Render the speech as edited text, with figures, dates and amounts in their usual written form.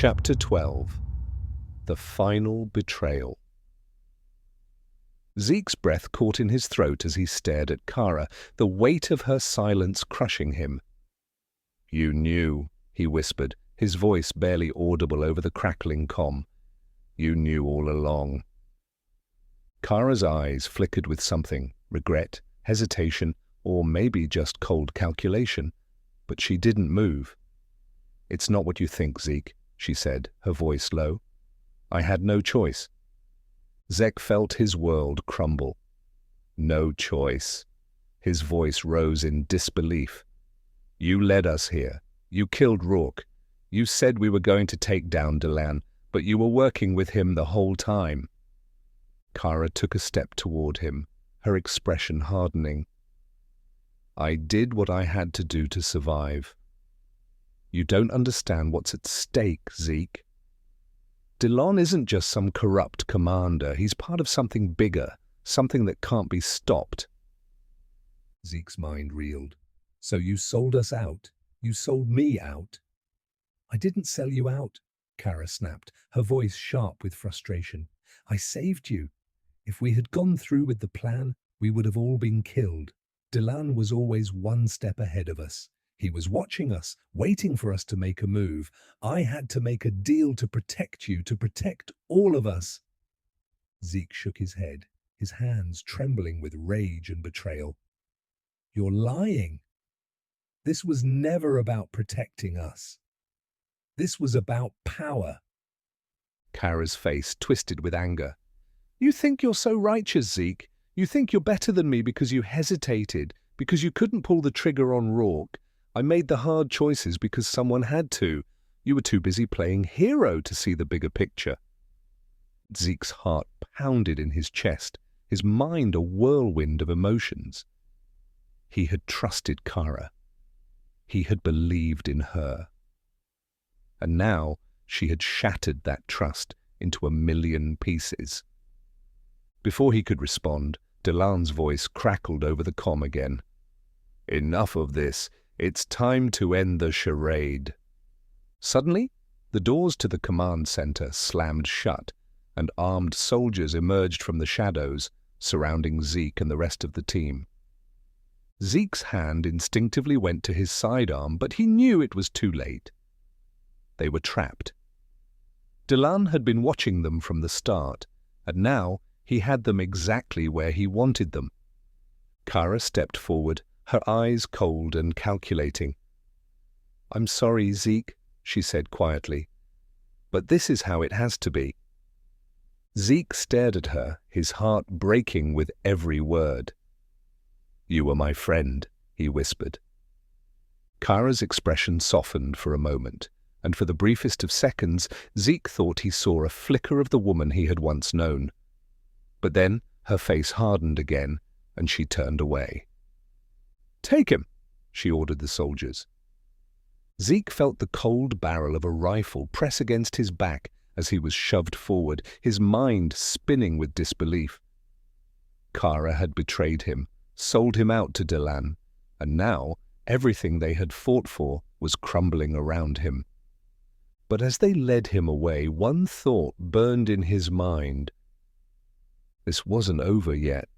Chapter 12. The Final Betrayal. Zeke's breath caught in his throat as he stared at Kara, the weight of her silence crushing him. "You knew," he whispered, his voice barely audible over the crackling comm. "You knew all along." Kara's eyes flickered with something, regret, hesitation, or maybe just cold calculation, but she didn't move. "It's not what you think, Zeke," she said, her voice low. "I had no choice." Zeke felt his world crumble. "No choice." His voice rose in disbelief. "You led us here. You killed Rourke. You said we were going to take down Delan, but you were working with him the whole time." Kara took a step toward him, her expression hardening. "I did what I had to do to survive." "You don't understand what's at stake, Zeke. Delan isn't just some corrupt commander. He's part of something bigger, something that can't be stopped." Zeke's mind reeled. "So you sold us out? You sold me out?" "I didn't sell you out," Kara snapped, her voice sharp with frustration. "I saved you. If we had gone through with the plan, we would have all been killed. Delan was always one step ahead of us. He was watching us, waiting for us to make a move. I had to make a deal to protect you, to protect all of us." Zeke shook his head, his hands trembling with rage and betrayal. "You're lying. This was never about protecting us. This was about power." Kara's face twisted with anger. "You think you're so righteous, Zeke. You think you're better than me because you hesitated, because you couldn't pull the trigger on Rourke. I made the hard choices because someone had to. You were too busy playing hero to see the bigger picture." Zeke's heart pounded in his chest, his mind a whirlwind of emotions. He had trusted Kara. He had believed in her. And now she had shattered that trust into a million pieces. Before he could respond, Delan's voice crackled over the comm again. "Enough of this. It's time to end the charade." Suddenly, the doors to the command center slammed shut, and armed soldiers emerged from the shadows, surrounding Zeke and the rest of the team. Zeke's hand instinctively went to his sidearm, but he knew it was too late. They were trapped. Delan had been watching them from the start, and now he had them exactly where he wanted them. Kara stepped forward, her eyes cold and calculating. "I'm sorry, Zeke," she said quietly, "but this is how it has to be." Zeke stared at her, his heart breaking with every word. "You were my friend," he whispered. Kara's expression softened for a moment, and for the briefest of seconds, Zeke thought he saw a flicker of the woman he had once known. But then her face hardened again, and she turned away. "Take him," she ordered the soldiers. Zeke felt the cold barrel of a rifle press against his back as he was shoved forward, his mind spinning with disbelief. Kara had betrayed him, sold him out to Delan, and now everything they had fought for was crumbling around him. But as they led him away, one thought burned in his mind. This wasn't over yet.